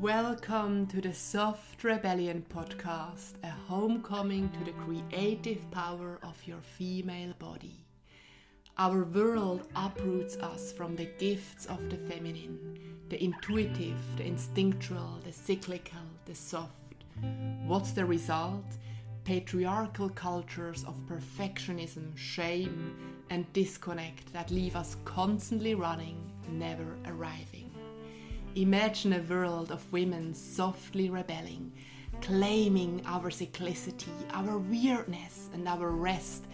Welcome to the Soft Rebellion podcast, a homecoming to the creative power of your female body. Our world uproots us from the gifts of the feminine, the intuitive, the instinctual, the cyclical, the soft. What's the result? Patriarchal cultures of perfectionism, shame, and disconnect that leave us constantly running, never arriving. Imagine a world of women softly rebelling, claiming our cyclicity, our weirdness, and our rest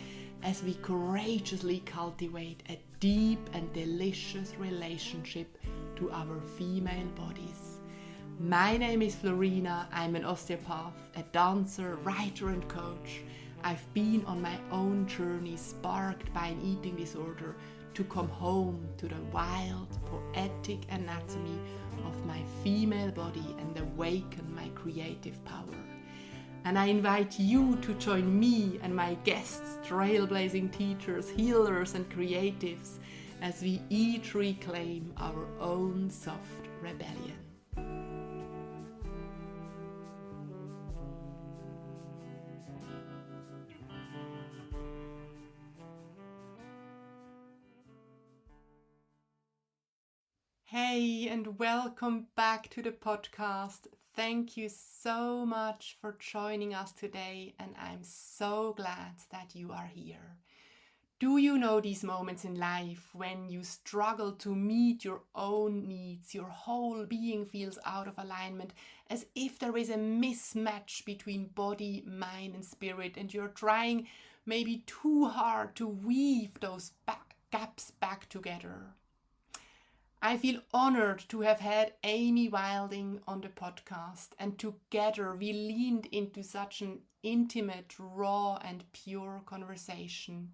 as we courageously cultivate a deep and delicious relationship to our female bodies. My name is Florina. I'm an osteopath, a dancer, writer, and coach. I've been on my own journey sparked by an eating disorder to come home to the wild, poetic anatomy of my female body and awaken my creative power. And I invite you to join me and my guests, trailblazing teachers, healers, and creatives, as we each reclaim our own soft rebellion. Hey, and welcome back to the podcast. Thank you so much for joining us today, and I'm so glad that you are here. Do you know these moments in life when you struggle to meet your own needs, your whole being feels out of alignment, as if there is a mismatch between body, mind, and spirit, and you're trying maybe too hard to weave those gaps back together? I feel honored to have had Amy Wilding on the podcast, and together we leaned into such an intimate, raw and pure conversation.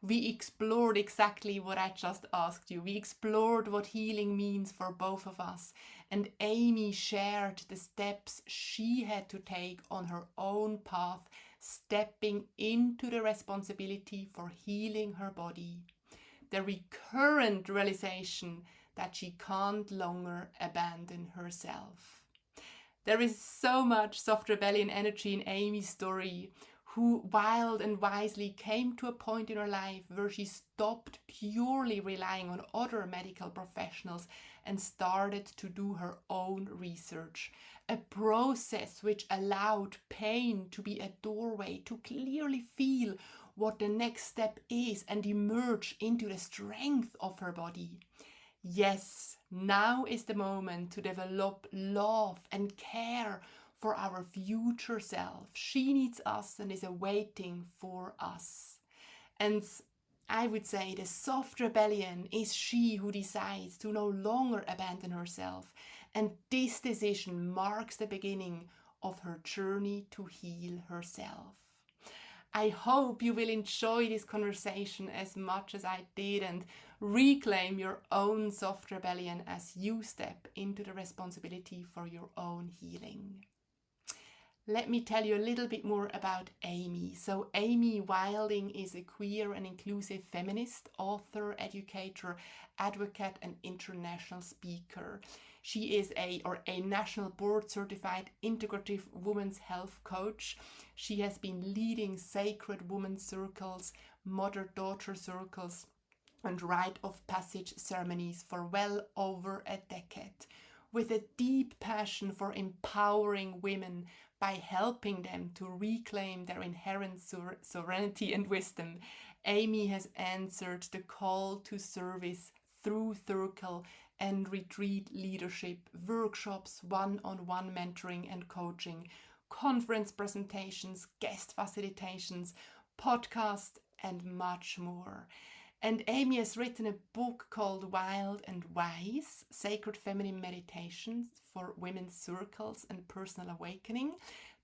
We explored exactly what I just asked you. We explored what healing means for both of us, and Amy shared the steps she had to take on her own path, stepping into the responsibility for healing her body. The recurrent realization that she can't longer abandon herself. There is so much soft rebellion energy in Amy's story, who wild and wisely came to a point in her life where she stopped purely relying on other medical professionals and started to do her own research. A process which allowed pain to be a doorway to clearly feel what the next step is and emerge into the strength of her body. Yes, now is the moment to develop love and care for our future self. She needs us and is awaiting for us. And I would say the soft rebellion is she who decides to no longer abandon herself. And this decision marks the beginning of her journey to heal herself. I hope you will enjoy this conversation as much as I did and reclaim your own soft rebellion as you step into the responsibility for your own healing. Let me tell you a little bit more about Amy. So Amy Wilding is a queer and inclusive feminist, author, educator, advocate, and international speaker. She is a national board certified integrative women's health coach. She has been leading sacred women's circles, mother-daughter circles, and rite of passage ceremonies for well over a decade, with a deep passion for empowering women by helping them to reclaim their inherent sovereignty and wisdom. Amy has answered the call to service through circle and retreat leadership, workshops, one-on-one mentoring and coaching, conference presentations, guest facilitations, podcasts, and much more. And Amy has written a book called Wild and Wise, Sacred Feminine Meditations for Women's Circles and Personal Awakening.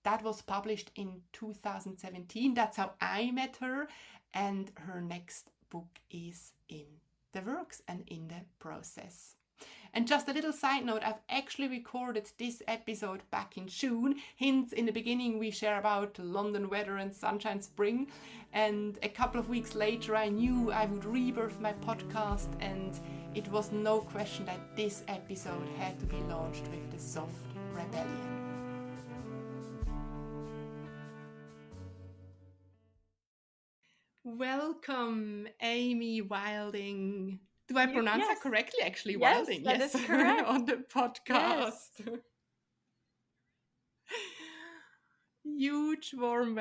That was published in 2017. That's how I met her. And her next book is in the works and in the process. And just a little side note, I've actually recorded this episode back in June. Hints in the beginning we share about London weather and sunshine spring. And a couple of weeks later I knew I would rebirth my podcast, and it was no question that this episode had to be launched with the soft rebellion. Welcome, Amy Wilding. Do I pronounce Yes, that correctly? Actually, yes, Wilding, that yes, is correct. on the Yes. podcast. Huge warm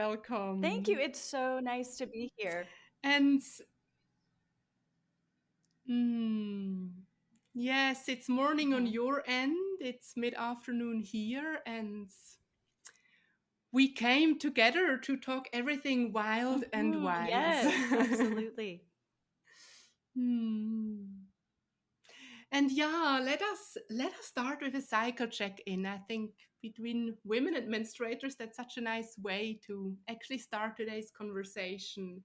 Thank you. welcome. It's so nice to be here. And mm, yes, it's morning on Mhm. your end, it's mid afternoon here, and we came together to talk everything wild and wise. Yes, absolutely. Hmm. And yeah, let us start with a cycle check-in. I think between women and menstruators, that's such a nice way to actually start today's conversation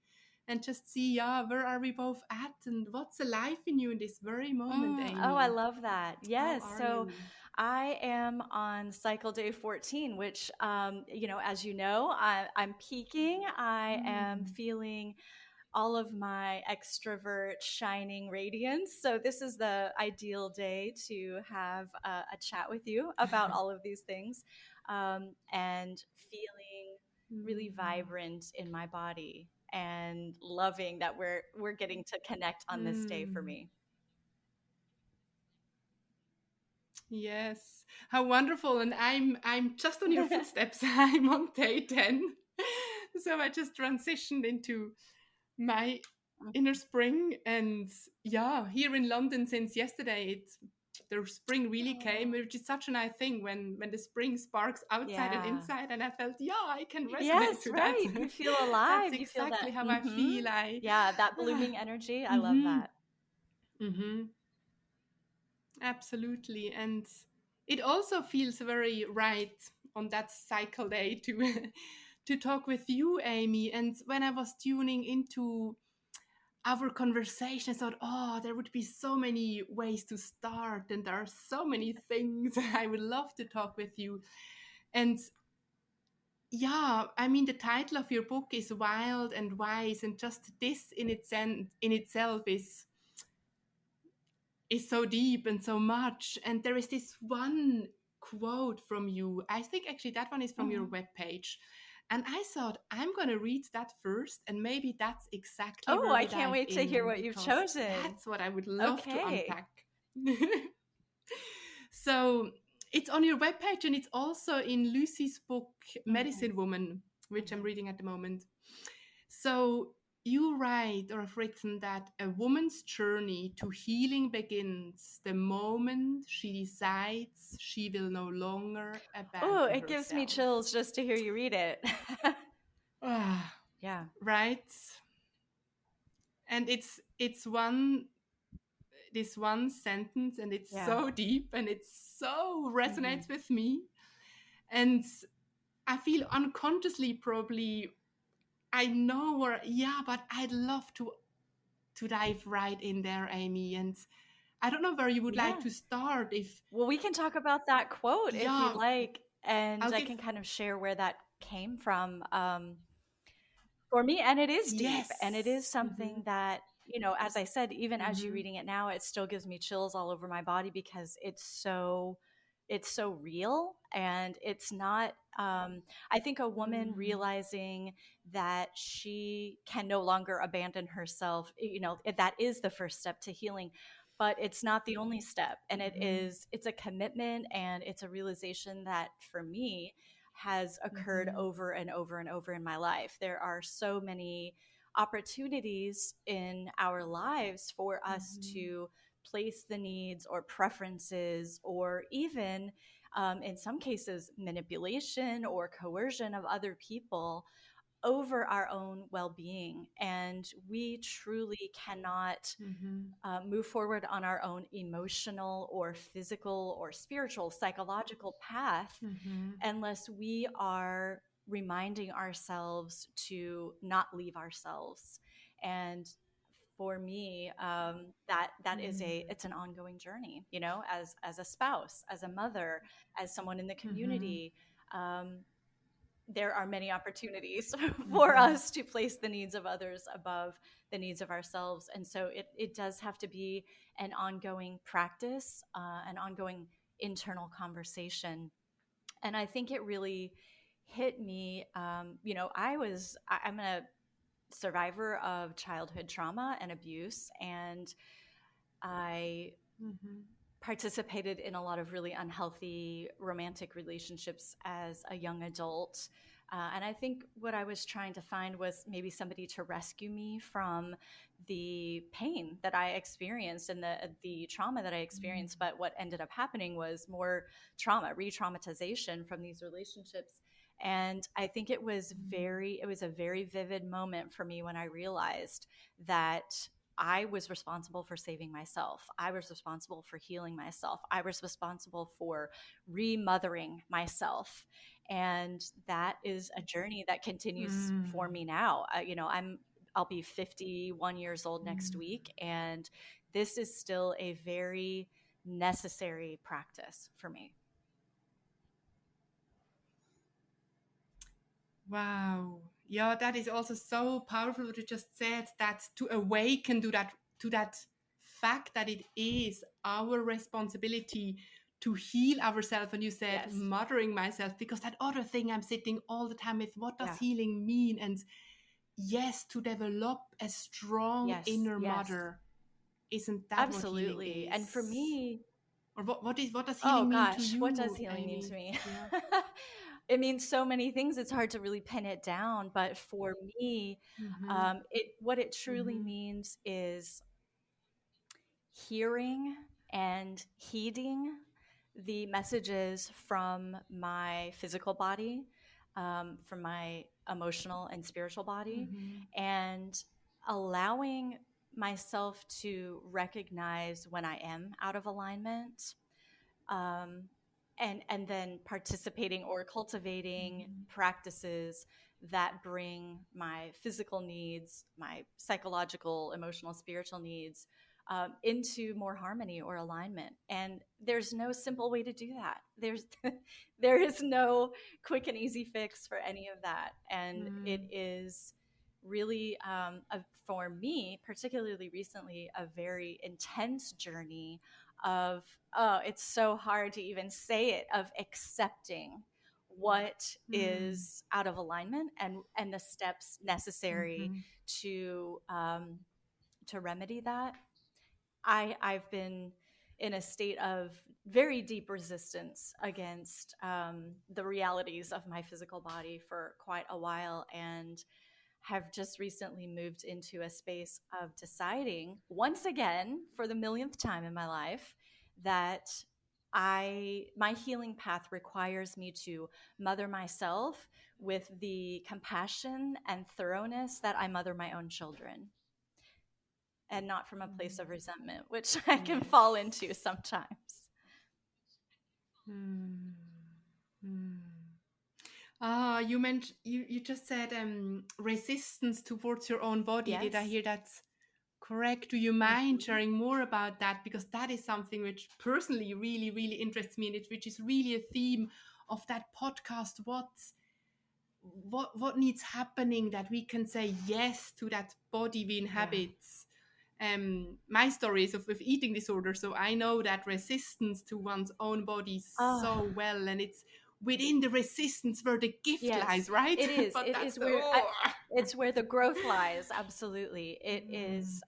and just see, yeah, where are we both at and what's alive in you in this very moment, Oh, I Amy? love that. How Yes. are So you? I am on cycle day 14, which, as you know, I'm peaking. I am Mm. feeling all of my extrovert shining radiance. So this is the ideal day to have a chat with you about all of these things, and feeling really Mm. vibrant in my body and loving that we're getting to connect on this day for Mm. me. Yes, how wonderful! And I'm just on your footsteps. I'm on day 10, so I just transitioned into my inner spring, and yeah, here in London since yesterday, the spring really came, Oh, which is such a nice thing when the spring sparks outside and yeah. inside, and I felt yeah, I can resonate Yes, to that. right. You feel That's alive. You feel that. exactly how I feel. I Yeah, that blooming energy. I love mm-hmm, that. mm-hmm. Absolutely. And it also feels very right on that cycle day to to talk with you, Amy. And when I was tuning into our conversation, I thought, oh, there would be so many ways to start, and there are so many things I would love to talk with you. And yeah, I mean, the title of your book is Wild and Wise, and just this in itself is so deep and so much. And there is this one quote from you. I think actually that one is from your Mhm. webpage. And I thought I'm going to read that first, and maybe that's exactly Oh, where I we can't dive wait to hear in what you've because chosen. that's what I would love to Okay. unpack. So it's on your webpage, and it's also in Lucy's book, Mhm. Medicine Woman, which I'm Mhm. reading at the moment. So you write or have written that a woman's journey to healing begins the moment she decides she will no longer Oh, abandon it gives me herself. chills just to hear you read it. Ah, Yeah. right. And it's one this one sentence, and it's Yeah. so deep, and it so Mhm. resonates with me. And I feel unconsciously probably I know where, yeah, but I'd love to dive right in there, Amy. And I don't know where you would like Yeah. to start. If Well, we can talk about that quote if you'd yeah, like, and I'll I give can kind of share where that came from. For me, and it is deep, and it is yes. something that, as I said, even as you Mm-hmm. reading it now, it still gives me chills all over my body because it's so real. And it's not, I think a woman Mm-hmm. realizing that she can no longer abandon herself, that is the first step to healing. But it's not the only step, and Mm-hmm. it's a commitment, and it's a realization that for me has occurred Mm-hmm. over and over and over in my life. There are so many opportunities in our lives for us Mm-hmm. to place the needs or preferences, or even, in some cases, manipulation or coercion of other people over our own well being. And we truly cannot Mm-hmm. move forward on our own emotional or physical or spiritual, psychological path Mm-hmm. unless we are reminding ourselves to not leave ourselves. And for me, that is it's an ongoing journey, as a spouse, as a mother, as someone in the Mm-hmm. community. Um, there are many opportunities for Mm-hmm. us to place the needs of others above the needs of ourselves. And so it does have to be an ongoing practice, an ongoing internal conversation. And I think it really hit me. I'm a survivor of childhood trauma and abuse, and I Mhm. participated in a lot of really unhealthy romantic relationships as a young adult. And I think what I was trying to find was maybe somebody to rescue me from the pain that I experienced and the trauma that I Mm. experienced. But what ended up happening was more trauma, re-traumatization from these relationships. And I think it was a very vivid moment for me when I realized that I was responsible for saving myself. I was responsible for healing myself. I was responsible for remothering myself. And that is a journey that continues for Mm. me now. I'll be 51 years old next Mm. week, and this is still a very necessary practice for me. Wow. Yeah, that is also so powerful what you just said, that to awaken to that fact that it is our responsibility to heal ourselves. And you said Yes. mothering myself, because that other thing I'm sitting all the time with, what does Yeah. healing mean? And yes, to develop a strong Yes. inner Yes. mother, isn't that what healing Absolutely. And for is? me, Or what does oh healing mean to gosh, what does you, healing mean to Amy? me? Yeah. It means so many things. It's hard to really pin it down. But for me, Mm-hmm. it what it truly Mm-hmm. means is hearing and heeding the messages from my physical body, from my emotional and spiritual body, Mm-hmm. and allowing myself to recognize when I am out of alignment, um, and then participating or cultivating Mm-hmm. practices that bring my physical needs, my psychological, emotional, spiritual needs into more harmony or alignment. And there's no simple way to do that. There is no quick and easy fix for any of that, and it Mm. is really for me, particularly recently, a very intense journey of, oh, it's so hard to even say it, of accepting what Mm. is out of alignment, and the steps necessary Mm-hmm. to remedy that. I've been in a state of very deep resistance against the realities of my physical body for quite a while, and have just recently moved into a space of deciding once again, for the millionth time in my life, that my healing path requires me to mother myself with the compassion and thoroughness that I mother my own children, and not from a place of resentment, which I can fall Yes. into sometimes. Mm. Mm. Ah, you just said resistance towards your own body. Did I Yes. hear that correct? Do you mind Mhm. sharing more about that? Because that is something which personally really, really interests me, and which is really a theme of that podcast. What needs happening that we can say yes to that body we Yeah. inhabit? My story is of with eating disorder, so I know that resistance to one's own body Oh, so well, and it's within the resistance where the gift yes, lies, right? it is. But It that's is the where oh. it's where the growth lies. Absolutely, it Mm. is.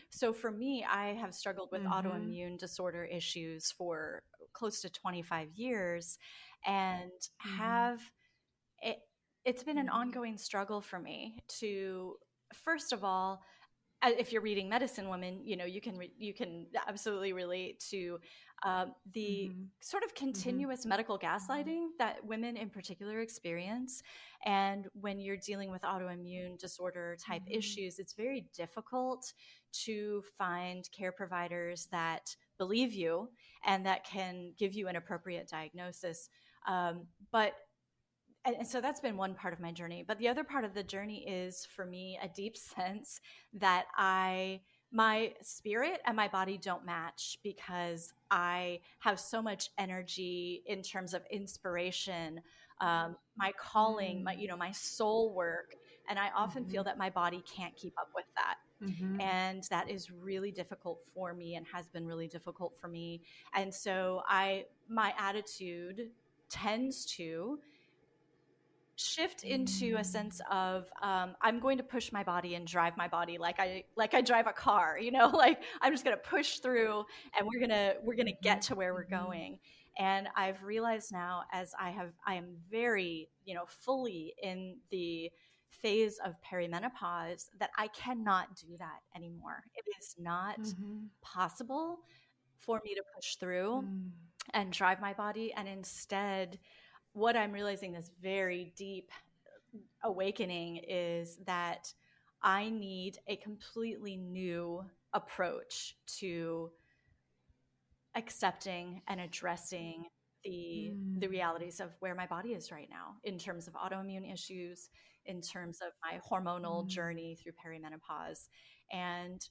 So for me, I have struggled with Mm-hmm. autoimmune disorder issues for close to 25 years, and Mm-hmm. have it. It's been an Mm-hmm. ongoing struggle for me to, first of all, if you're reading Medicine Woman, you can absolutely relate to the Mm-hmm. sort of Mm-hmm. continuous medical gaslighting that women in particular experience. And when you're dealing with autoimmune disorder type Mm-hmm. issues, it's very difficult to find care providers that believe you and that can give you an appropriate diagnosis. But and so that's been one part of my journey. But the other part of the journey is for me a deep sense that my spirit and my body don't match, because I have so much energy in terms of inspiration, my calling, my soul work, and I often Mm-hmm. feel that my body can't keep up with that. Mm-hmm. And that is really difficult for me and has been really difficult for me. And so my attitude tends to shift into a sense Mm. of I'm going to push my body and drive my body like I drive a car, you know, like I'm just going to push through and we're gonna get Mhm. to where we're Mhm. going. And I've realized now, as I am very, fully in the phase of perimenopause, that I cannot do that anymore. It is not Mhm. possible for me to push through Mm. and drive my body. And instead, what I'm realizing, this very deep awakening, is that I need a completely new approach to accepting and addressing the Mm. realities of where my body is right now in terms of autoimmune issues, in terms of my hormonal Mm. journey through perimenopause. And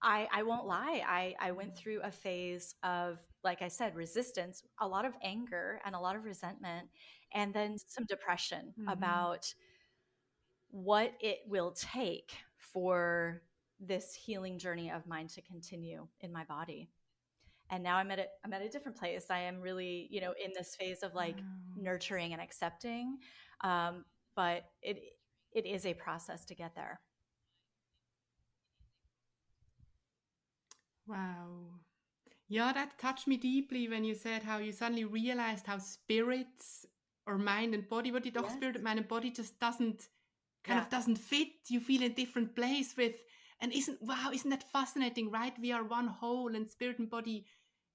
I won't lie, I went Mm. through a phase of, like I said, resistance, a lot of anger and a lot of resentment, and then some depression Mhm. about what it will take for this healing journey of mine to continue in my body. And now I'm at a different place. I am really, in this phase of like Wow. nurturing and accepting. Um, but it is a process to get there. Wow. Yeah, that touched me deeply when you said how you suddenly realized how spirits or mind and body, what you talk Yes. spirit, mind and body just doesn't kind Yeah. of doesn't fit. You feel in a different place with, and isn't that fascinating, right? We are one whole and spirit and body,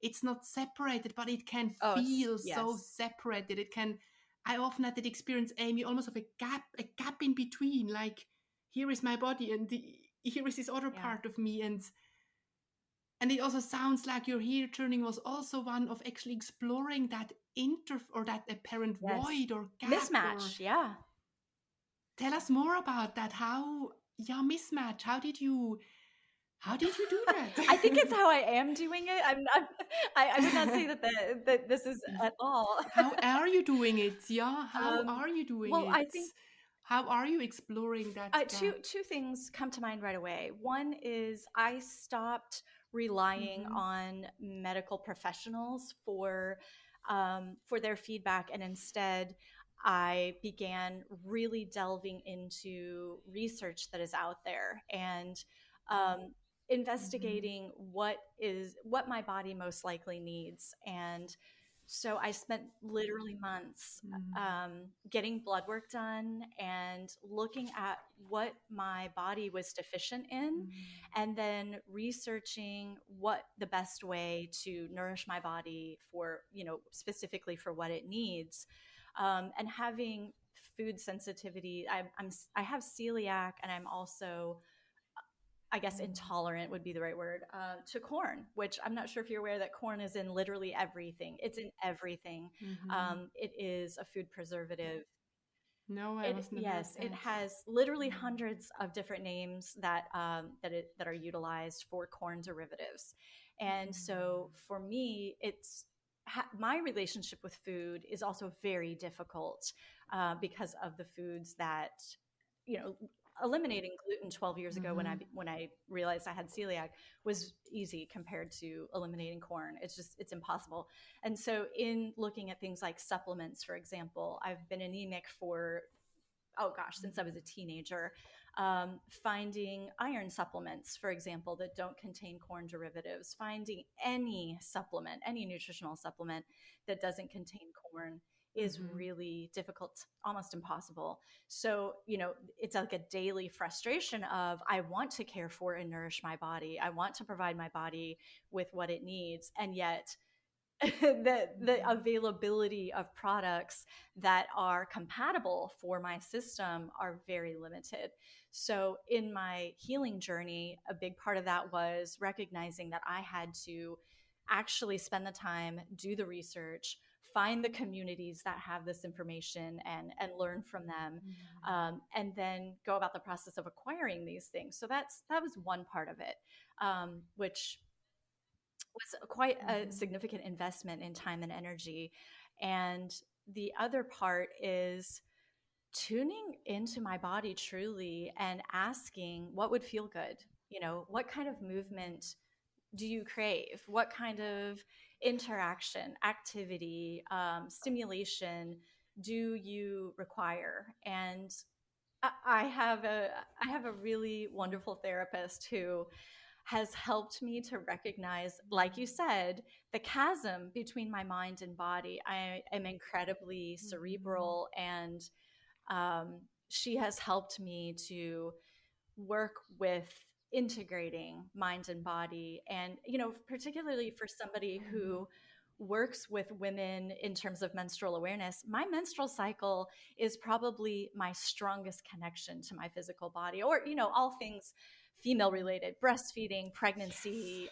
it's not separated, but it can Oh, it's feel so yes. separated. It can, I often had that experience, Amy, almost of a gap in between, like here is my body and here is this other Yeah. part of me. And it also sounds like your heel turning was also one of actually exploring that or that apparent Yes. void or gap. Or Mismatch. Yeah. tell us more about that. How, yeah, mismatch. How did you do that? I think it's how I am doing it. I'm not. I would not say that this is at all. How are you doing it? Yeah, how um, are you doing well, it? I think How are you exploring that two gap? two things come to mind right away. One is I stopped relying Mm-hmm. on medical professionals for their feedback, and instead I began really delving into research that is out there and um, Mm-hmm. investigating what my body most likely needs. And so I spent literally months getting blood work done and looking at what my body was deficient in, Mm-hmm. and then researching what the best way to nourish my body for, specifically for what it needs. And having food sensitivity, I have celiac, and I'm also, I guess, intolerant would be the right word, to corn, which I'm not sure if you're aware that corn is in literally everything. It's in everything. Mm-hmm. It is a food preservative. No, I It wasn't aware of Yes, it that. has literally hundreds of different names that are utilized for corn derivatives. And so for me, my relationship with food is also very difficult because of the foods that, you know eliminating gluten 12 years ago, when Mm-hmm. I realized I had celiac, was easy compared to eliminating corn. It's impossible. And so in looking at things like supplements, for example, I've been anemic for, oh gosh, since I was a teenager. Finding iron supplements, for example, that don't contain corn derivatives, finding any supplement, any nutritional supplement that doesn't contain corn, is Mm-hmm. really difficult, almost impossible. So, it's like a daily frustration of, I want to care for and nourish my body. I want to provide my body with what it needs. And yet, the availability of products that are compatible for my system are very limited. So in my healing journey, a big part of that was recognizing that I had to actually spend the time, do the research, find the communities that have this information, and learn from them, and then go about the process of acquiring these things. So that was one part of it, which was quite a Mm-hmm. significant investment in time and energy. And the other part is tuning into my body truly and asking what would feel good. What kind of movement do you crave? What kind of interaction, activity, stimulation do you require? And I have a really wonderful therapist who has helped me to recognize, like you said, the chasm between my mind and body. I am incredibly Mhm. cerebral, and she has helped me to work with integrating mind and body. And, particularly for somebody Mhm. who works with women in terms of menstrual awareness, my menstrual cycle is probably my strongest connection to my physical body, or, all things female related, breastfeeding, pregnancy,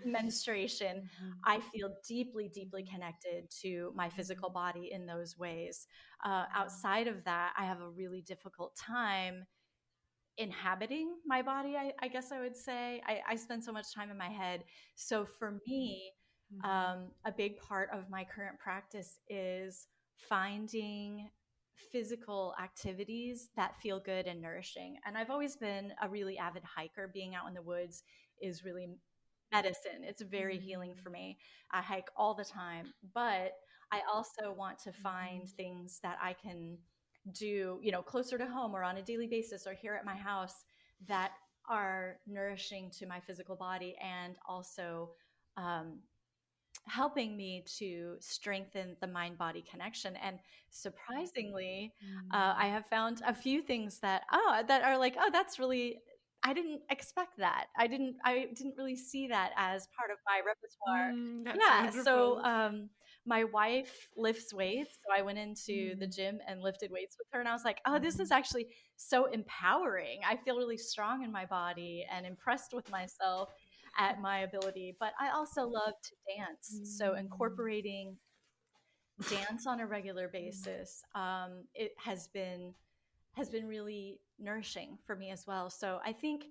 menstruation. Mhm. I feel deeply, deeply Mhm. connected to my physical Mhm. body in those ways. Outside of that, I have a really difficult time inhabiting my body, I guess I would say. I spend so much time in my head. So for me, Mhm. a big part of my current practice is finding physical activities that feel good and nourishing. And I've always been a really avid hiker. Being out in the woods is really medicine. It's very healing Mhm. for me. I hike all the time, but I also want to find Mhm. things that I can do, closer to home or on a daily basis or here at my house that are nourishing to my physical body, and also um, helping me to strengthen the mind body connection. And surprisingly, I Mhm. have found a few things that are like, oh, that's really, I didn't expect that. I didn't really see that as part of my repertoire. That's Yeah. So wonderful. my wife lifts weights, so I went into the Mhm. gym and lifted weights with her, and I was like, oh, this is Mhm. actually so empowering. I feel really strong in my body and impressed with myself at my ability. But I also love to dance. So Mhm. incorporating dance on a regular basis, it has been really nourishing for me as well. So I think,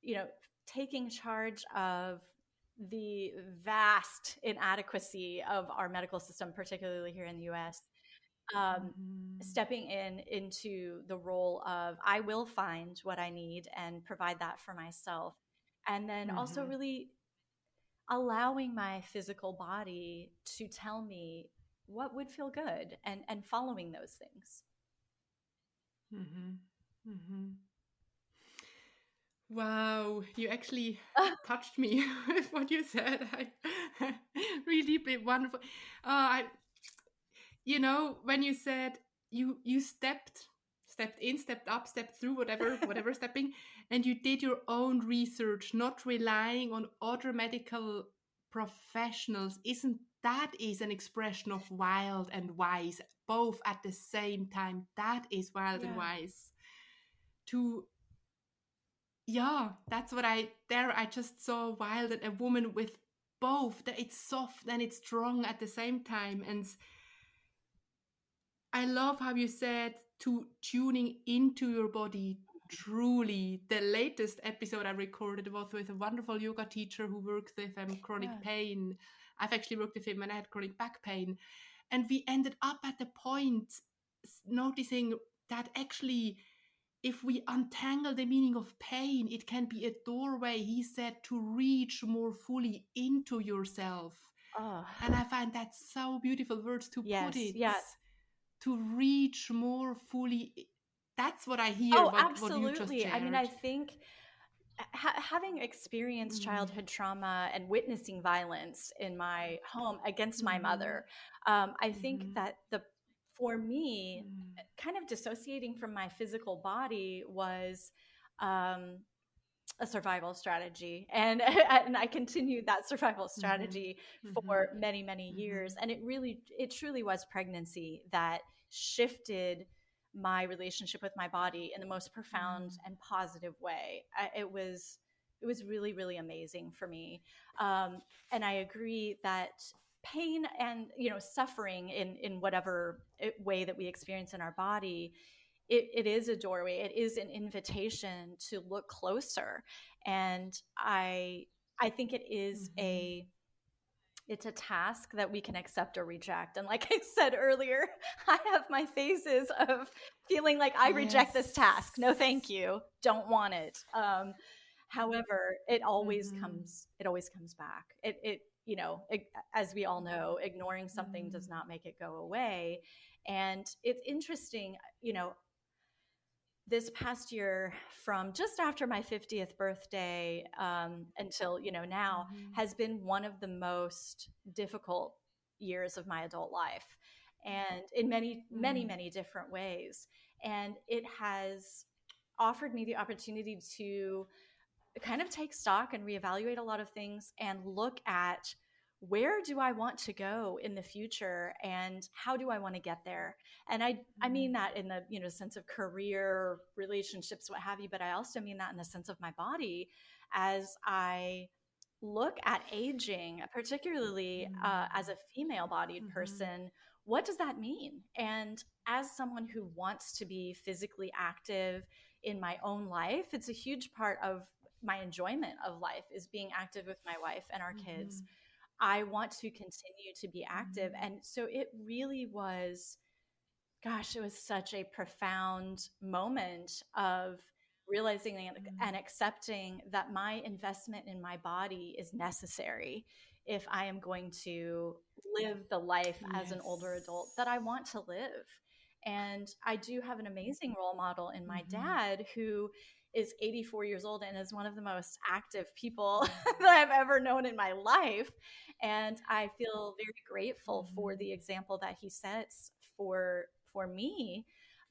you know, taking charge of the vast inadequacy of our medical system, particularly here in the US, um, Mhm. stepping into the role of I will find what I need and provide that for myself, and then also Mhm. really allowing my physical body to tell me what would feel good, and following those things. Mhm. Mhm. Wow, you actually touched me with what you said. I really deeply wonderful. I, when you said you stepped in, stepped up, stepped through, whatever stepping, and you did your own research, not relying on other medical professionals. Isn't that is an expression of wild and wise, both at the same time? That is wild and Yeah. wise. To Yeah, that's what I just saw wild and a woman with both, that it's soft and it's strong at the same time. And I love how you said to tuning into your body. Truly, the latest episode I recorded was with a wonderful yoga teacher who works with chronic Yeah. pain. I've actually worked with him when I had chronic back pain. And we ended up at the point noticing that actually, if we untangle the meaning of pain, it can be a doorway, he said, to reach more fully into yourself. Oh, And I find that so beautiful words to put yes. it, Yeah. to reach more fully. That's what I hear, Oh, what you just absolutely. I mean, I shared. think having experienced Mm-hmm. childhood trauma and witnessing violence in my home against my Mm-hmm. mother, I think Mm-hmm. that for me, kind of dissociating from my physical body was um, a survival strategy, and and I continued that survival Mm-hmm. strategy Mm-hmm. for many, many years. And it truly was pregnancy that shifted my relationship with my body in the most profound Mm-hmm. and positive way. It was really, really amazing for me. And I agree that pain and, suffering in whatever way that we experience in our body, it is a doorway. It is an invitation to look closer. And I think Mm-hmm. it's a task that we can accept or reject. And like I said earlier, I have my phases of feeling like I reject this task. No, Yes. thank you. Don't want it. However, it always comes back. As we all know, ignoring something does not make it go away. And it's interesting, this past year, from just after my 50th birthday until now, has been one of the most difficult years of my adult life, and in many many many different ways. And it has offered me the opportunity to kind of take stock and reevaluate a lot of things and look at, where do I want to go in the future and how do I want to get there? And I mean that in the sense of career, relationships, what have you, but I also mean that in the sense of my body as I look at aging, particularly as a female bodied person. What does that mean? And as someone who wants to be physically active in my own life, it's a huge part of my enjoyment of life is being active with my wife and our kids. I want to continue to be active. And so it really was, gosh, it was such a profound moment of realizing and accepting that my investment in my body is necessary if I am going to live the life as an older adult Yes. that I want to live. And I do have an amazing role model in my dad, who is 84 years old and is one of the most active people that I've ever known in my life. And I feel very grateful for the example that he sets for me,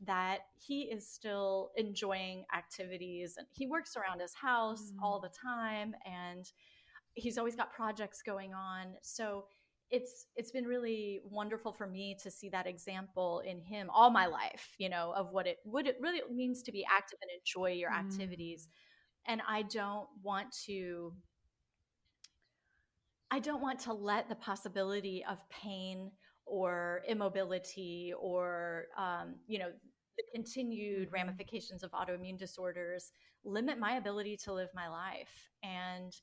that he is still enjoying activities, and he works around his house all the time, and he's always got projects going on. So it's been really wonderful for me to see that example in him all my life, of what it really means to be active and enjoy your activities. And I don't want to let the possibility of pain or immobility or, the continued ramifications of autoimmune disorders limit my ability to live my life. And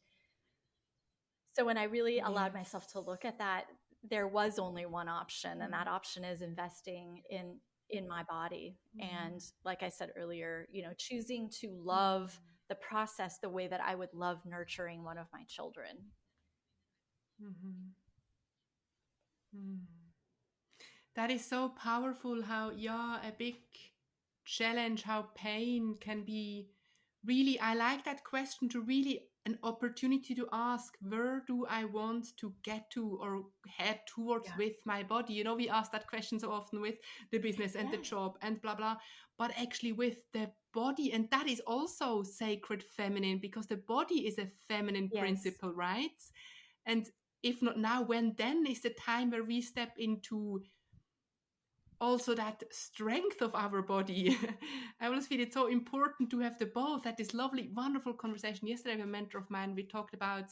so when I really allowed myself to Yes. look at that, there was only one option, and that option is investing in my body. And like I said earlier, choosing to love the process the way that I would love nurturing one of my children. That is so powerful how, yeah, a big challenge, how pain can be really. I like that question, to really an opportunity to ask, where do I want to get to or head towards Yeah. with my body? We ask that question so often with the business and the Yes. job and blah, blah, but actually with the body. And that is also sacred feminine, because the body is a feminine Yes. principle, right? And if not now, when then is the time where we step into also that strength of our body. I always feel it's so important to have the both. That is lovely, wonderful conversation yesterday with a mentor of mine. We talked about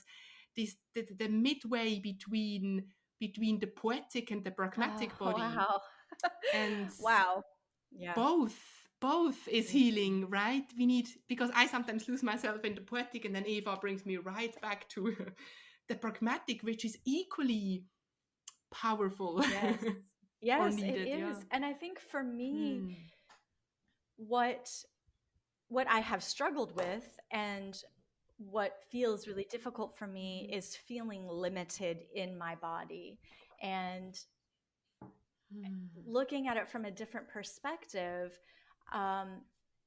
this the midway between the poetic and the Oh, pragmatic body, wow. and Wow. Yeah. both both is healing, right? We need, because I sometimes lose myself in the poetic, and then Eva brings me right back to the pragmatic, which is equally powerful Yes. or Yes, it needed. Yeah. is. And I think for me, Hmm. what what I have struggled with and what feels really difficult for me is feeling limited in my body. And Hmm. looking at it from a different perspective, um,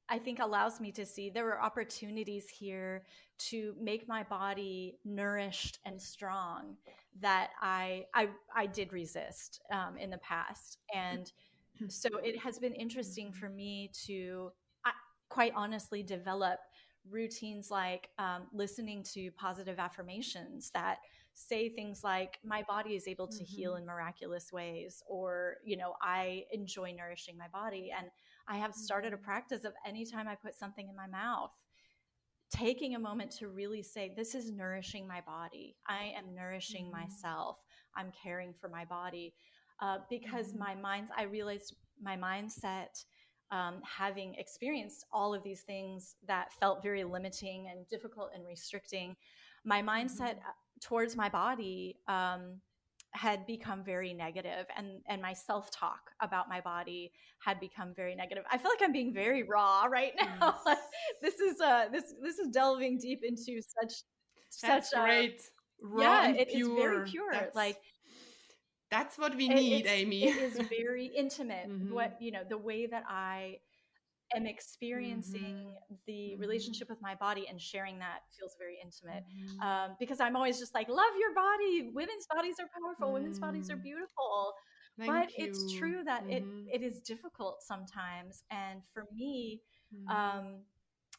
I think allows me to see there are opportunities here to make my body nourished and strong that I did resist in the past. And so it has been interesting for me to, I, quite honestly, develop routines like listening to positive affirmations that say things like, my body is able to heal in miraculous ways, or I enjoy nourishing my body. And I have started a practice of, anytime I put something in my mouth, taking a moment to really say, this is nourishing my body, I am nourishing myself, I'm caring for my body. Because I realized my mindset, having experienced all of these things that felt very limiting and difficult and restricting, my mindset towards my body had become very negative, and my self-talk about my body had become very negative. I feel like I'm being very raw right now. Yes. This is delving deep into such That's great. Raw yeah, and it's very pure. pure. That's Like that's what we need, it Amy. is very intimate. Mhm. What, the way that I am experiencing Mhm. the Mhm. relationship with my body and sharing that feels very intimate. Mhm. Because I'm always just like, love your body. Women's bodies are powerful. Women's bodies are Mm. beautiful. But Thank it's you. true that Mhm. it is difficult sometimes. And for me, Mhm. um,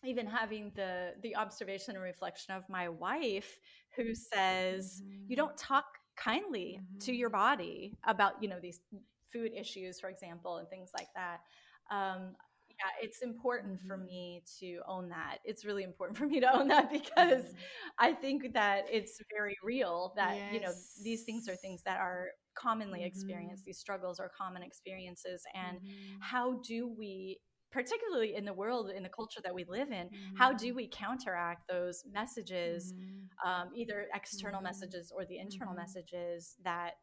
even having the observation and reflection of my wife, who says, you Mhm. don't talk kindly to Mhm. your body about, these food issues, for example, and things like that. Yeah, it's important for Mhm. me to own that. It's really important for me to own that, because Mhm. I think that it's very real that, these things are Yes. things that are commonly Mhm. experienced. These struggles are common experiences. And Mhm. how do we, particularly in the world, in the culture that we live in, how do Mhm. we counteract those messages, Mhm. either external Mhm. messages or the internal Mhm. messages that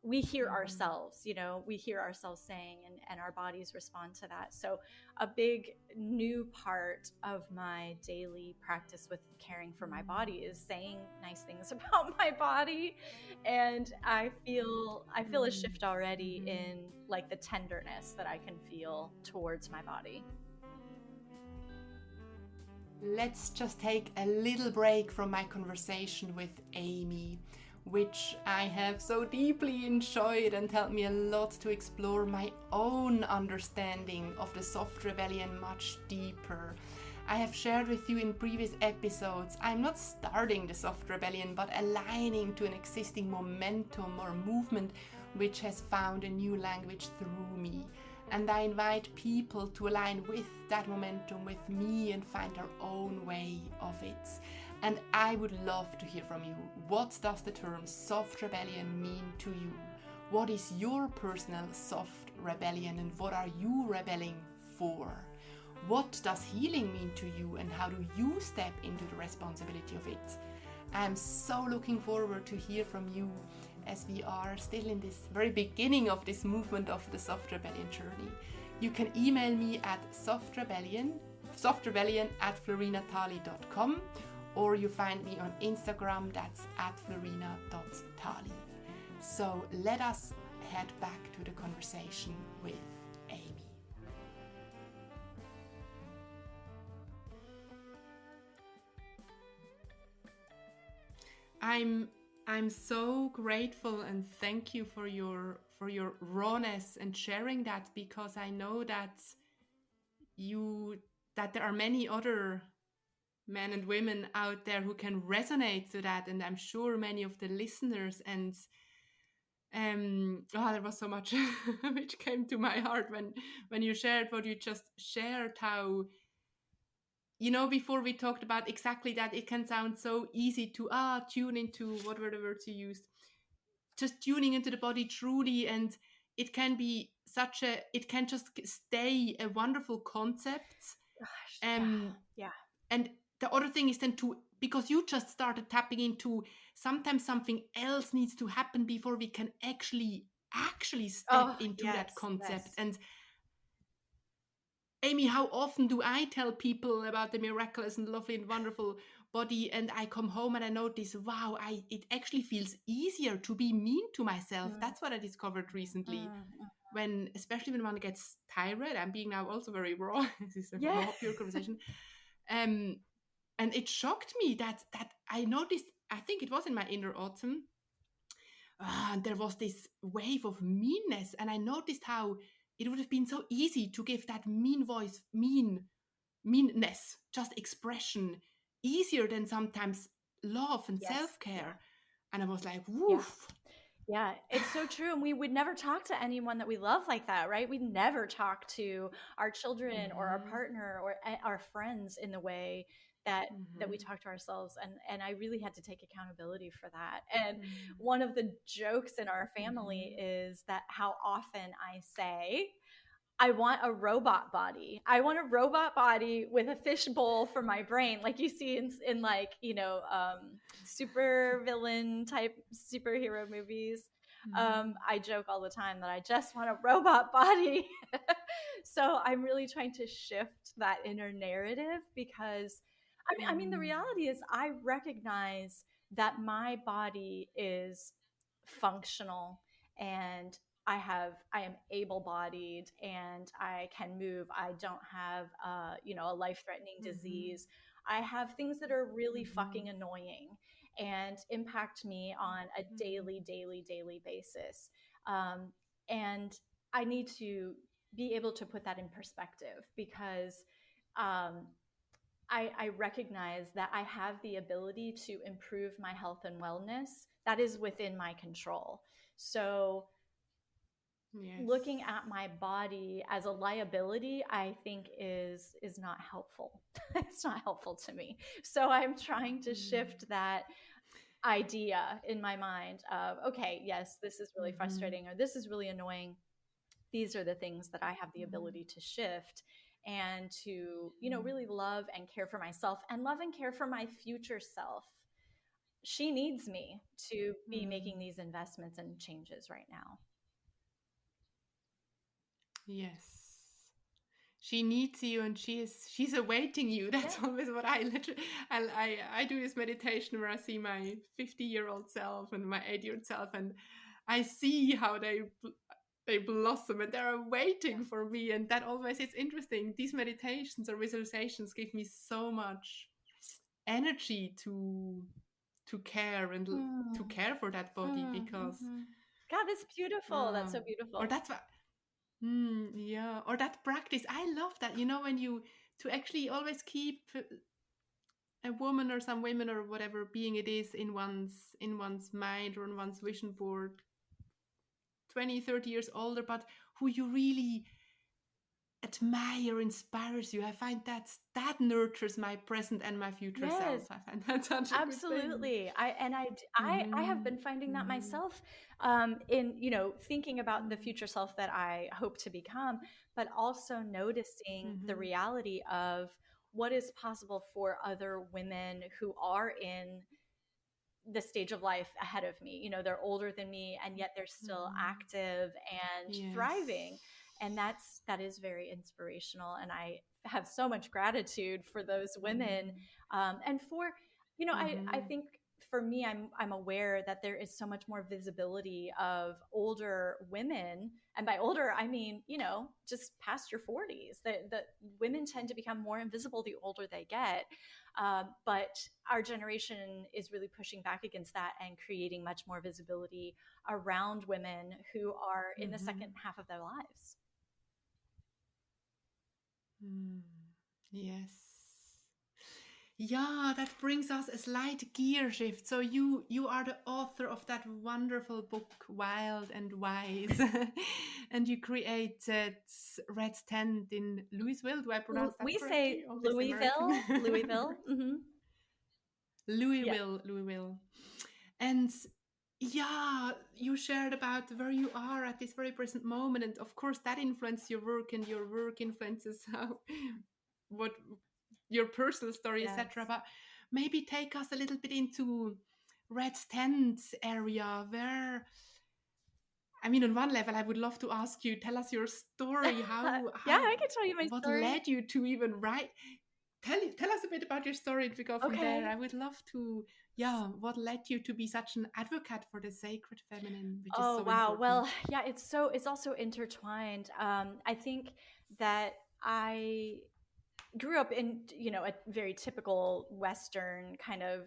we hear Mhm. ourselves, we hear ourselves saying, and our bodies respond to that. So a big new part of my daily practice with caring for my body is saying nice things about my body. And I feel a Mhm. shift already Mhm. in like the tenderness that I can feel towards my body. Let's just take a little break from my conversation with Amy, which I have so deeply enjoyed and helped me a lot to explore my own understanding of the soft rebellion much deeper. I have shared with you in previous episodes, I'm not starting the soft rebellion, but aligning to an existing momentum or movement which has found a new language through me. And I invite people to align with that momentum with me and find their own way of it. And I would love to hear from you. What does the term soft rebellion mean to you? What is your personal soft rebellion and what are you rebelling for? What does healing mean to you and how do you step into the responsibility of it? I'm so looking forward to hear from you as we are still in this very beginning of this movement of the soft rebellion journey. You can email me at softrebellion at florinatali.com, or you find me on Instagram, that's at florina.tali. So let us head back to the conversation with Amy. I'm I'm so grateful and thank you for your rawness and sharing that, because I know you that there are many other men and women out there who can resonate to that, and I'm sure many of the listeners. And there was so much which came to my heart when you shared what you just shared, how before we talked about exactly that it can sound so easy to tune into, what were the words you used, just tuning into the body truly. And it can just stay a wonderful concept. Gosh, yeah, um yeah. and the other thing is then to, because you just started tapping into, sometimes something else needs to happen before we can actually step Oh, into that yes, concept. yes. And Amy, how often do I tell people about the miraculous and lovely and wonderful body, and I come home and I notice, wow, it actually feels easier to be mean to myself. Mm, That's what I discovered recently. mm. Especially when one gets tired, I'm being now also very raw. This is a Yeah. raw, pure conversation. Um, and it shocked me that I noticed. I think it was in my inner autumn. And there was this wave of meanness, and I noticed how it would have been so easy to give that mean voice, meanness, just expression, easier than sometimes love and Yes. Yeah. self-care. And I was like, Yeah. woof. Yeah, it's so true. And we would never talk to anyone that we love like that, right? We never talk to our children or our Mm-hmm. partner or our friends in the way that we Mm-hmm. talk to ourselves. And I really had to take accountability for that. And Mm-hmm. one of the jokes in our family Mm-hmm. is that how often I say, I want a robot body. I want a robot body with a fish bowl for my brain, like you see in like, super villain type superhero movies. Mm, I joke all the time that I just want a robot body. So I'm really trying to shift that inner narrative because I mean, the mm, reality is I recognize that my body is functional and I am able bodied and I can move. I don't have a life threatening mhm, disease. I have things that are really mhm, fucking annoying and impact me on a mm, daily basis. Um, and I need to be able to put that in perspective because um, I recognize that I have the ability to improve my health and wellness. That is within my control. So yes. looking at my body as a liability, I think is not helpful. It's not helpful to me. So I'm trying to Mm, shift that idea in my mind of, okay, yes, this is really mhm, frustrating or this is really annoying. These are the things that I have the mhm, ability to shift and to, mm, really love and care for myself and love and care for my future self. She needs me to be making mm. these investments and changes right now. Yes. She needs you and she's awaiting you. Yeah. That's always what I literally I do this meditation where I see my 50-year-old self and my 80-year-old self, and I see how they blossom and they're Yeah. waiting for me. And that always, it's interesting. These meditations or visualizations give me so much energy to care and to Mm, care for that body, because mm-hmm. God, that's beautiful. That's so or beautiful. that's what yeah, or that practice. I love that. When you to actually always keep a woman or some women or whatever being it is in one's mind or on one's vision board, 20, 30 years older, but who you really admire, inspires you. I find that nurtures my present and my future Yes. self. I find that such a good thing. Absolutely. I have Mhm. been finding that Mhm. myself in thinking about the future self that I hope to become, but also noticing the Mhm. reality of what is possible for other women who are in the stage of life ahead of me. They're older than me and yet they're still Mhm. active and Yes. thriving. And that is very inspirational. And I have so much gratitude for those women. Mhm. And for, I Mhm. think for me, I'm aware that there is so much more visibility of older women. And by older, I mean, just past your 40s. The women tend to become more invisible the older they get. But our generation is really pushing back against that and creating much more visibility around women who are in the second Mhm. half of their lives. Mm. Yes. Yeah, that brings us a slight gear shift. So you are the author of that wonderful book, Wild and Wise, and you created Red Tent in Louisville. Do I pronounce that We say correctly? All this American. Louisville, Louisville. Mm-hmm. Yeah. Louisville. And yeah, you shared about where you are at this very present moment, and of course that influences your work, and your work influences how what your personal story, Yes. etc. But maybe take us a little bit into Red Tent area, where I mean, on one level, I would love to ask you, tell us your story. Yeah, How I can tell you my what story. led you to even write? Tell us a bit about your story, and we go from there. Okay. I would love to, yeah, what led you to be such an advocate for the sacred feminine, which is Oh so wow. important. Well, yeah, it's also intertwined. I think that I grew up in a very typical Western kind of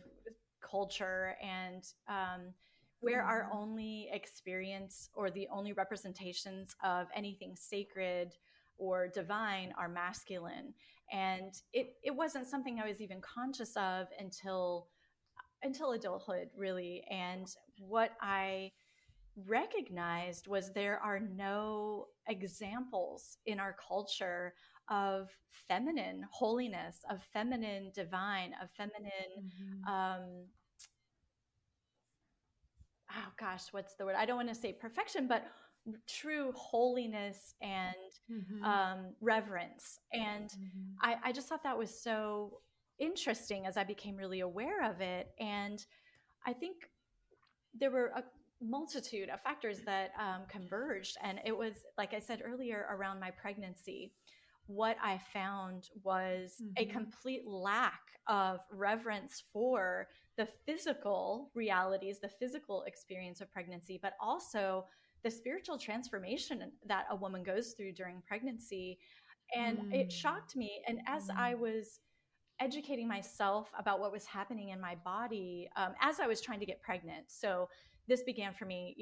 culture, and where our Mm-hmm. only experience or the only representations of anything sacred or divine are masculine, and it wasn't something I was even conscious of until adulthood, really. And what I recognized was there are no examples in our culture of feminine holiness, of feminine divine, of feminine, Mm-hmm. um, oh gosh, what's the word? I don't want to say perfection, but true holiness and Mm-hmm. reverence. And Mm-hmm. I just thought that was so interesting as I became really aware of it. And I think there were a multitude of factors that converged. And it was, like I said earlier, around my pregnancy. What I found was a Mm-hmm. complete lack of reverence for the physical realities, the physical experience of pregnancy, but also the spiritual transformation that a woman goes through during pregnancy. And it shocked me. And as I was educating myself about what was happening in my body as I was trying to get pregnant. So this began for me,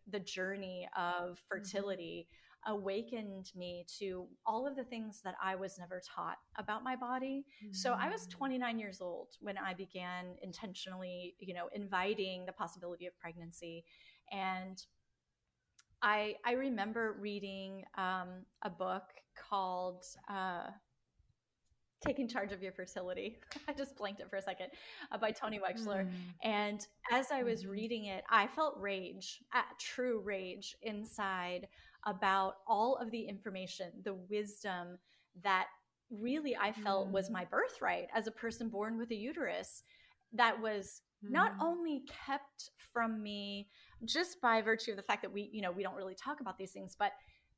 the journey of Mm-hmm. fertility awakened me to all of the things that I was never taught about my body. So I was Mm-hmm. 29 years old when I began intentionally, inviting the possibility of pregnancy. And I remember reading a book called Taking Charge of Your Fertility. I just blanked it for a second, by Tony Wexler. Mm-hmm. And as I was Mm-hmm. reading it, I felt rage, true rage inside about all of the information, the wisdom that really I felt was my birthright as a person born with a uterus that was not Mm-hmm. only kept from me just by virtue of the fact that we don't really talk about these things, but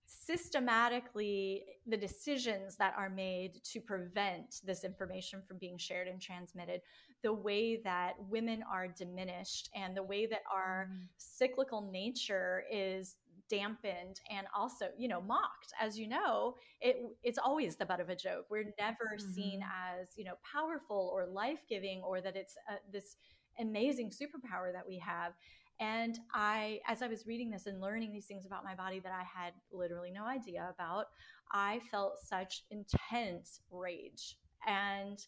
systematically the decisions that are made to prevent this information from being shared and transmitted, the way that women are diminished and the way that our cyclical nature is dampened and also mocked. As it's always the butt of a joke. We're never seen Mm-hmm. as powerful or life-giving, or that it's this amazing superpower that we have. And as I was reading this and learning these things about my body that I had literally no idea about, I felt such intense rage. And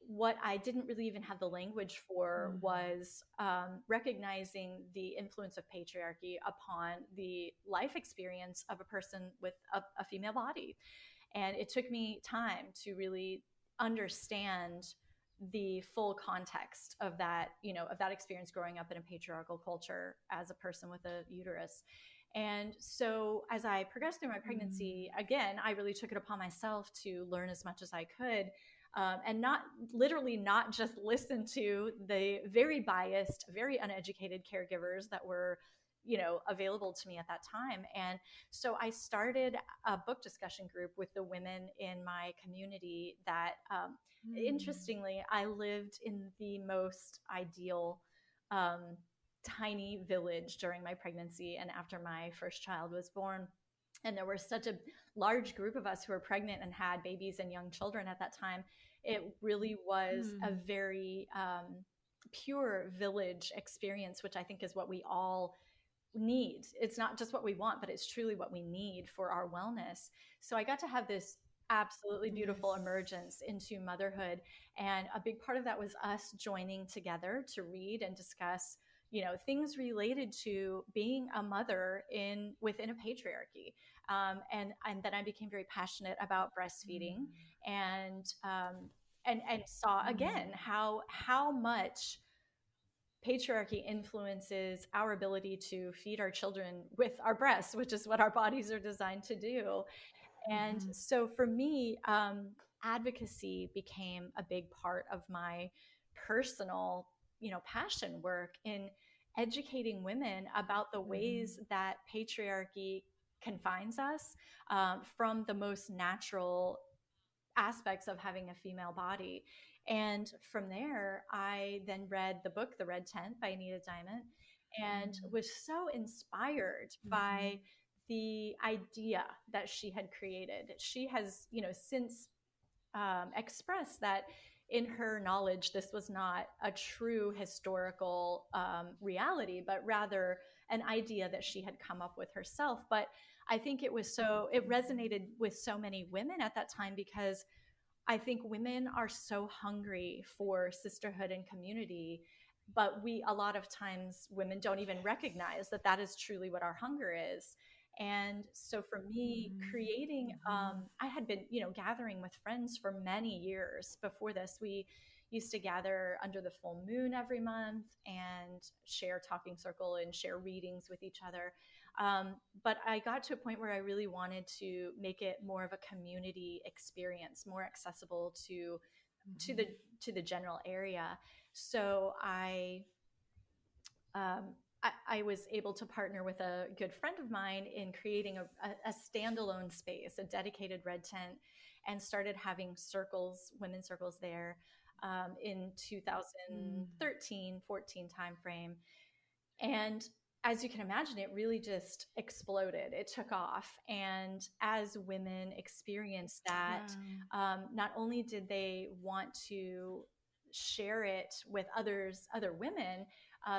what I didn't really even have the language for Mm-hmm. was recognizing the influence of patriarchy upon the life experience of a person with a female body. And it took me time to really understand the full context of that, of that experience growing up in a patriarchal culture as a person with a uterus. And so as I progressed through my pregnancy, again, I really took it upon myself to learn as much as I could. And not literally not just listen to the very biased, very uneducated caregivers that were, available to me at that time. And so I started a book discussion group with the women in my community that, interestingly, I lived in the most ideal, um, tiny village during my pregnancy and after my first child was born. And there was such a large group of us who were pregnant and had babies and young children at that time. It really was a Mm-hmm. very pure village experience, which I think is what we all need. It's not just what we want, but it's truly what we need for our wellness. So I got to have this absolutely beautiful Yes. emergence into motherhood. And a big part of that was us joining together to read and discuss, things related to being a mother within a patriarchy. And then I became very passionate about breastfeeding and, and saw again how much patriarchy influences our ability to feed our children with our breasts, which is what our bodies are designed to do. And Mm-hmm. so for me, advocacy became a big part of my personal, passion work in educating women about the Mm-hmm. ways that patriarchy confines us from the most natural aspects of having a female body. And from there, I then read the book, The Red Tent by Anita Diamond, and was so inspired Mm-hmm. by the idea that she had created. She has, since expressed that in her knowledge, this was not a true historical reality, but rather an idea that she had come up with herself. But I think it resonated with so many women at that time because I think women are so hungry for sisterhood and community, but a lot of times, women don't even recognize that that is truly what our hunger is. And so for me, creating, Mm-hmm. I had been, gathering with friends for many years before this. We used to gather under the full moon every month and share talking circle and share readings with each other. But I got to a point where I really wanted to make it more of a community experience, more accessible to the Mhm. to the general area. So um, I was able to partner with a good friend of mine in creating a standalone space, a dedicated red tent, and started having circles, women's circles there in Mm. 2013, 14 timeframe. And as you can imagine, it really just exploded. It took off. And as women experienced that, Wow. not only did they want to share it with other women,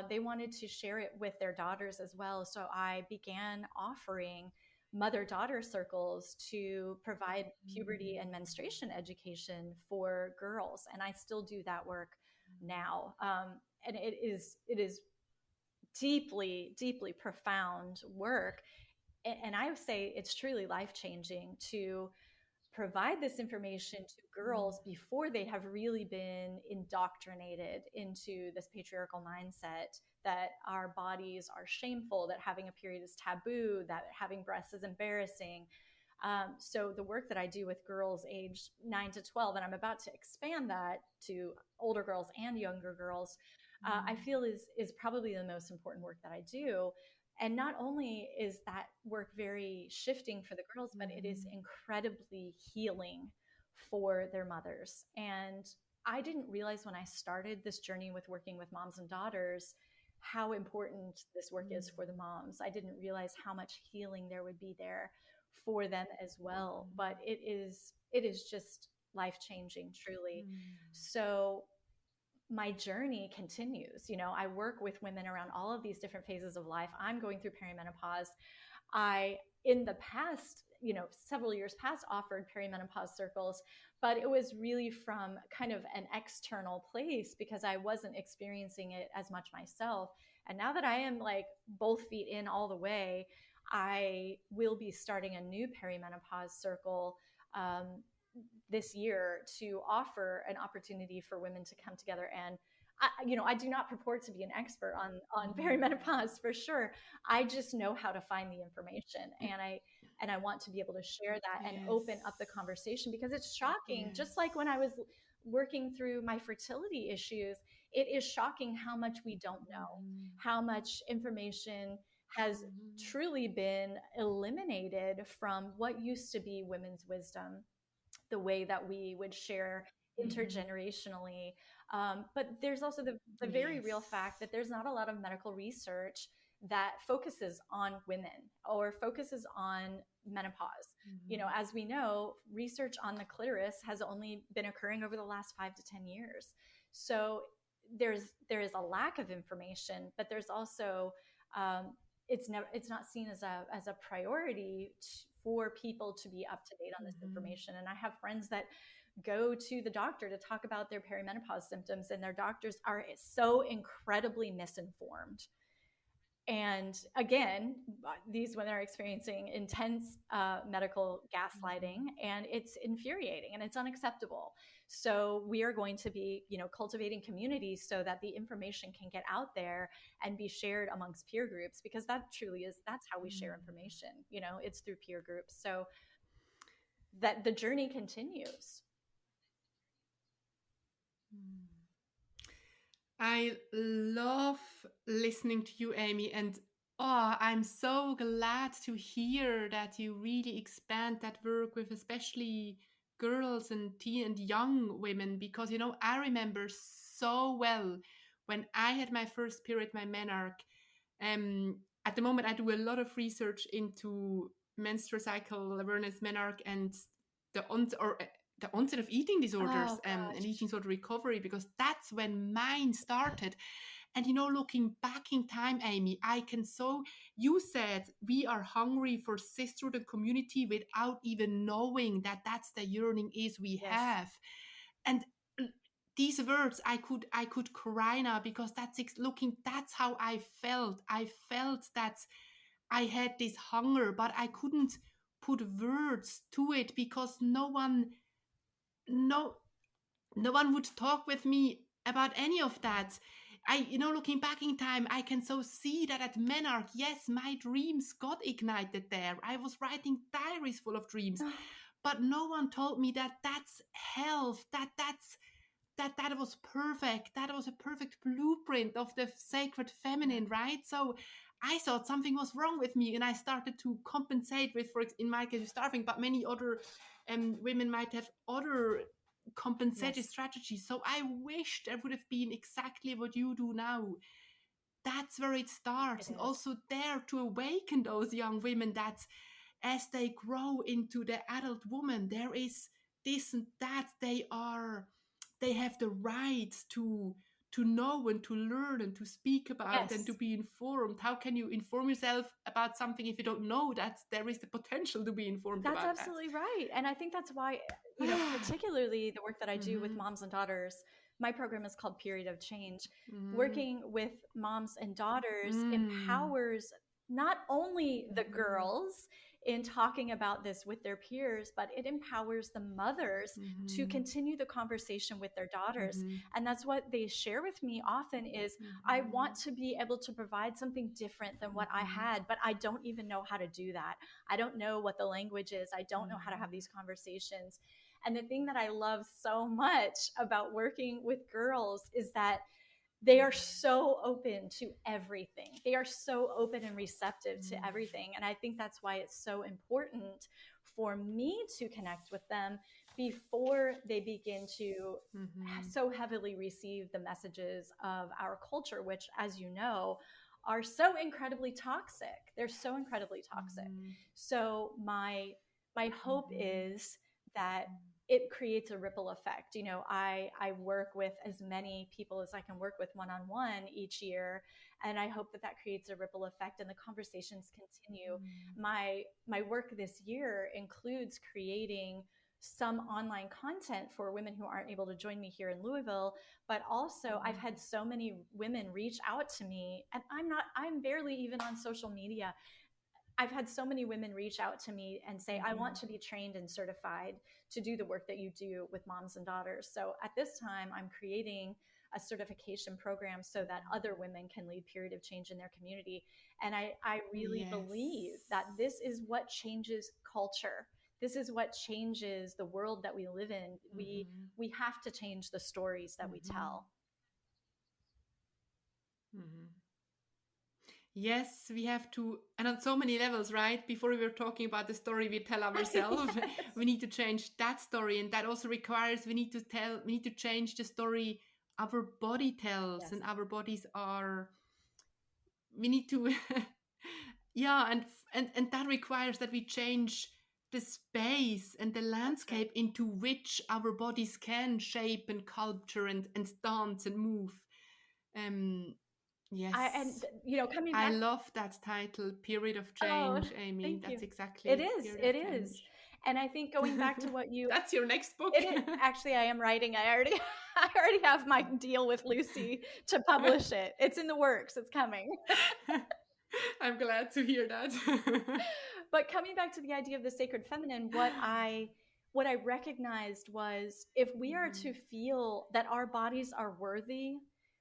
they wanted to share it with their daughters as well. So I began offering mother daughter circles to provide puberty and Mm. menstruation education for girls. And I still do that work now. And it is deeply, deeply profound work. And I would say it's truly life changing to provide this information to Mm. girls before they have really been indoctrinated into this patriarchal mindset that our bodies are shameful, that having a period is taboo, that having breasts is embarrassing. So the work that I do with girls aged 9 to 12, and I'm about to expand that to older girls and younger girls, I Mm. feel is probably the most important work that I do. And not only is that work very shifting for the girls, but it is Mhm. incredibly healing for their mothers. And I didn't realize when I started this journey with working with moms and daughters how important this work is for the Mm. moms. I didn't realize how much healing there would be there for them as well. But it is just life changing, truly. Mm. So my journey continues. I work with women around all of these different phases of life. I'm going through perimenopause. I, in the past, several years past, offered perimenopause circles, but it was really from kind of an external place because I wasn't experiencing it as much myself. And now that I am like both feet in all the way, I will be starting a new perimenopause circle um, this year to offer an opportunity for women to come together. And I do not purport to be an expert on Mm. perimenopause for sure. I just know how to find the information, and I want to be able to share that and open up the Yes. conversation because it's shocking. Just like Yes. when I was working through my fertility issues, it is shocking how much we don't know, Mhm. how much information has Mhm. truly been eliminated from what used to be women's wisdom, the way that we would share Mhm. intergenerationally. But there's also the very real Yes. fact that there's not a lot of medical research that focuses on women or focuses on menopause. Mhm. As we know, research on the clitoris has only been occurring over the last 5 to 10 years. So there is a lack of information, but there's also it's not seen as a priority for people to be up to date on this Mhm. information. And I have friends that go to the doctor to talk about their perimenopause symptoms, and their doctors are so incredibly misinformed. And again, these women are experiencing intense medical gaslighting, Mhm. and it's infuriating and it's unacceptable. So we are going to be, cultivating communities so that the information can get out there and be shared amongst peer groups, because that's how we share Mm. information. It's through peer groups. So that the journey continues. Mm. I love listening to you, Amy, and oh, I'm so glad to hear that you really expand that work with especially girls and teen and young women because I remember so well when I had my first period, my menarche. At the moment, I do a lot of research into menstrual cycle awareness, menarche, and the the onset of eating disorders Oh and eating gosh. disorder recovery because that's when mine started. And looking back in time, Amy, I can so you said we are hungry for sisterhood and community without even knowing that that's the yearning is we Yes. have. And these words I could cry now because looking that's how I felt that I had this hunger, but I couldn't put words to it because no no one would talk with me about any of that. looking back in time, I can so see that at Menarch, yes, my dreams got ignited there. I was writing diaries full of dreams, but no one told me that that's health, that was perfect. That was a perfect blueprint of the sacred feminine, right? So I thought something was wrong with me, and I started to compensate with, in my case, with starving. But many other women might have other compensated Yes, strategies. So I wish there would have been exactly what you do now. That's where it it starts, and is. also there to awaken those young women that as they grow into the adult woman, there is this and that. They have the right to know and to learn and to speak about and to Yes, be informed. How can you inform yourself about something if you don't know that there is the potential to be informed that's about that? absolutely right. And I think that's why, particularly the work that I do with Mm-hmm. moms and daughters, my program is called Period of Change. Mm-hmm. Working with moms and daughters Mm-hmm. empowers not only the Mm-hmm. girls in talking about this with their peers, but it empowers the mothers to Mm-hmm. continue the conversation with their daughters. Mm-hmm. And that's what they share with me often is, I want to be able to provide something different than what I Mm-hmm. had, but I don't even know how to do that. I don't know what the language is. I don't know how to have Mm-hmm. these conversations. And the thing that I love so much about working with girls is that they are so open to everything. They are so open and receptive to everything. And I think that's why it's so important for me to connect with them before they begin to Mm-hmm. so heavily receive the messages of our culture, which, as you know, are so incredibly toxic. They're so incredibly toxic. Mm-hmm. So my hope Mm-hmm. is that it creates a ripple effect. I work with as many people as I can work with one on one each year, and I hope that that creates a ripple effect and the conversations continue. My work this year includes creating some online content for women who aren't able to join me here in Louisville, but also I've had so many women reach out to me, and I'm barely even on social media. I've had so many women reach out to me and say, I want Mm-hmm. to be trained and certified to do the work that you do with moms and daughters. So at this time, I'm creating a certification program so that other women can lead period of change in their community. And I really believe Yes. that this is what changes culture. This is what changes the world that we live in. Mm-hmm. We have to change the stories that we Mm-hmm. tell. Mm-hmm. Yes, we have to, and on so many levels, right? Before we were talking about the story we tell ourselves, Yes, we need to change that story, and that also requires we need to change the story our body tells, yes, and our bodies are. We need to, yeah, and that requires that we change the space and the that's right. landscape into which our bodies can shape and culture and dance and move. Um, And yes. coming I back. love that title, Period of Oh, Change, Amy. thank you. That's exactly It it, is. Period It of is. Change. And I think going back to what you That's your next book. it is actually I am writing. I already I already have my deal with Lucy to publish it. It's in the works. It's coming. I'm glad to hear that. But coming back to the idea of the sacred feminine, what I recognized was if we are to feel that our bodies are worthy,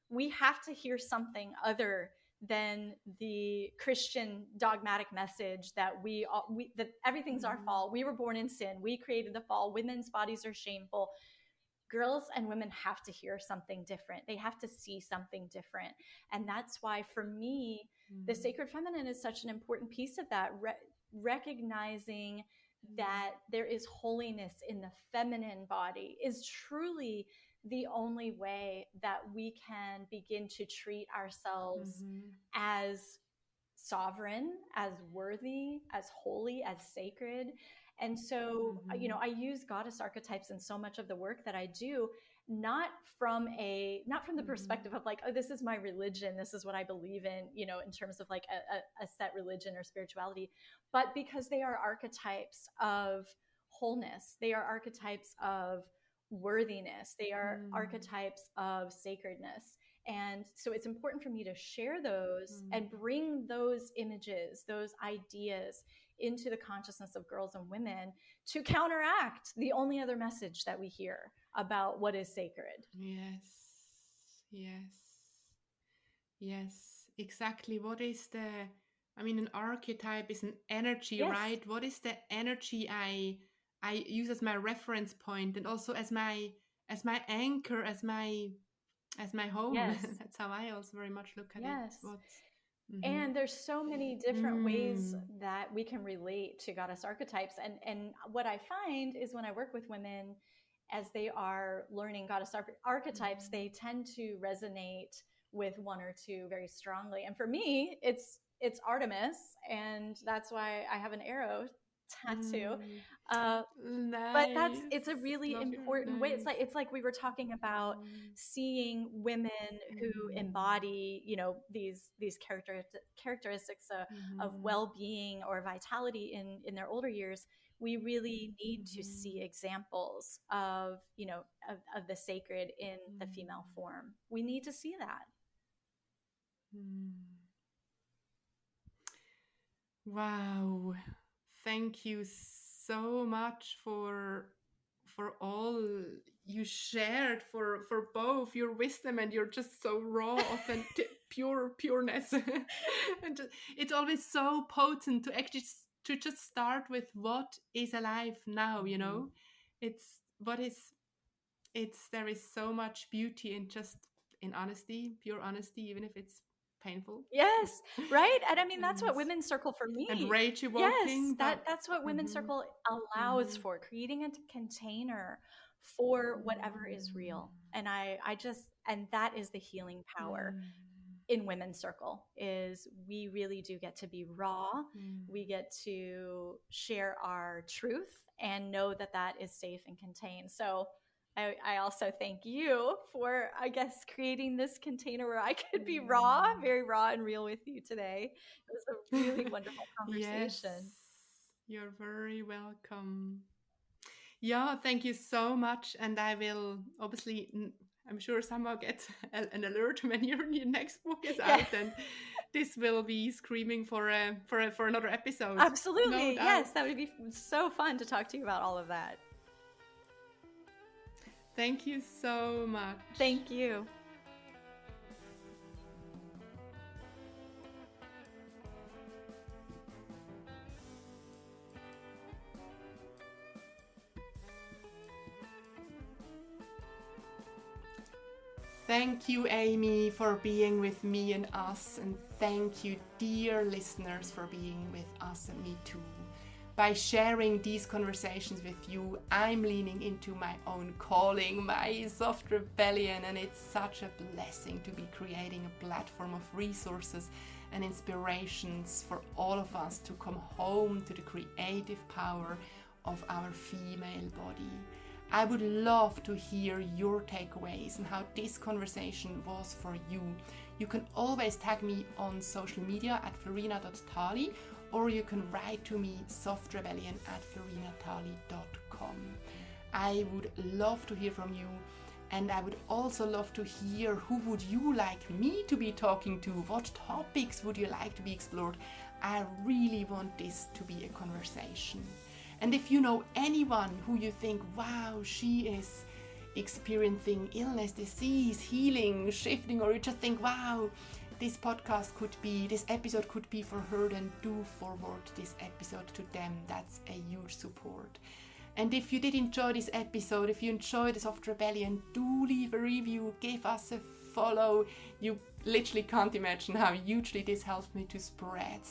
we have to hear something other than the Christian dogmatic message that that everything's our fault. We were born in sin. We created the fall. Women's bodies are shameful. Girls and women have to hear something different. They have to see something different. And that's why, for me, the sacred feminine is such an important piece of that, recognizing that there is holiness in the feminine body is truly the only way that we can begin to treat ourselves as sovereign, as worthy, as holy, as sacred. And so, I use goddess archetypes in so much of the work that I do, not from the perspective of like, oh, this is my religion, this is what I believe in, in terms of like a set religion or spirituality, but because they are archetypes of wholeness, they are archetypes of worthiness, they are archetypes of sacredness. And so it's important for me to share those and bring those images, those ideas into the consciousness of girls and women to counteract the only other message that we hear about what is sacred. Yes, yes. Yes, exactly. What is I mean, an archetype is an energy, Yes. right? What is the energy I use as my reference point and also as my anchor, as my home? Yes. That's how I also very much look at it. Yes. What's mm-hmm. And there's so many different ways Mm. that we can relate to goddess archetypes. And what I find is when I work with women as they are learning goddess archetypes, they tend to resonate with one or two very strongly. And for me, it's Artemis, and that's why I have an arrow tattoo. Mm. Uh, but Nice. it's a really Love your important way. nice. It's like we were talking about Mm. seeing women who Mm. embody, these characteristics of Mm-hmm. well-being or vitality in their older years. We really need to see Mm-hmm. examples of, of the sacred in the female Mm. form. We need to see that. Mm. Wow. Thank you so much for all you shared, for both your wisdom and your just so raw, authentic, pureness. And it's always so potent to actually to just start with what is alive now, you Mm-hmm. know? It's what is it's there is so much beauty in just in honesty, pure honesty, even if it's painful. Yes, right? And I mean, that's and what Women's Circle for and me. rage Yes, evoking, but that's what Women's mhm, Circle allows mhm, for, creating a container for whatever is mm, real. And I just, and that is the healing power mm, in Women's Circle, is we really do get to be raw. mm. We get to share our truth and know that that is safe and contained. So I also thank you for, I guess, creating this container where I could be raw, very raw and real with you today. It was a really wonderful Yes, conversation. you're very welcome. Yeah, thank you so much. And I will obviously, I'm sure somehow get an alert when your next book is Yeah, out, and this will be screaming for another episode, no absolutely. doubt. Yes, that would be so fun to talk to you about all of that. Thank you so much. Thank you. Thank you, Amy, for being with me and us, and thank you, dear listeners, for being with us and me too. By sharing these conversations with you, I'm leaning into my own calling, my soft rebellion, and it's such a blessing to be creating a platform of resources and inspirations for all of us to come home to the creative power of our female body. I would love to hear your takeaways and how this conversation was for you. You can always tag me on social media at farina.tali, or you can write to me softrebellion@farinatali.com. I would love to hear from you, and I would also love to hear who would you like me to be talking to, what topics would you like to be explored. I really want this to be a conversation. And if you know anyone who you think, wow, she is experiencing illness, disease, healing, shifting, or you just think, wow, this episode could be for her, then do forward this episode to them. That's a huge support. And if you did enjoy this episode, if you enjoyed the Soft Rebellion, do leave a review, give us a follow. You literally can't imagine how hugely this helps me to spread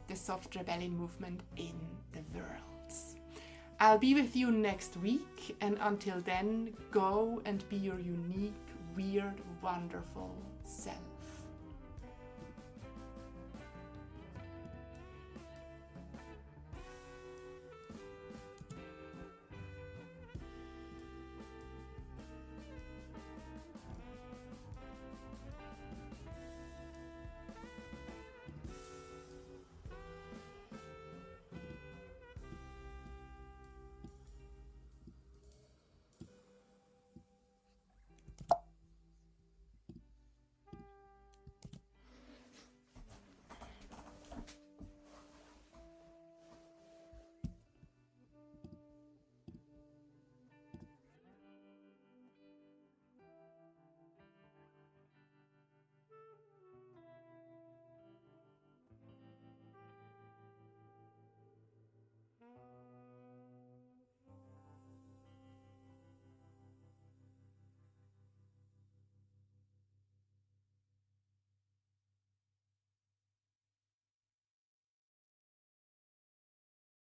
the Soft Rebellion movement in the world. I'll be with you next week, and until then, go and be your unique, weird, wonderful self.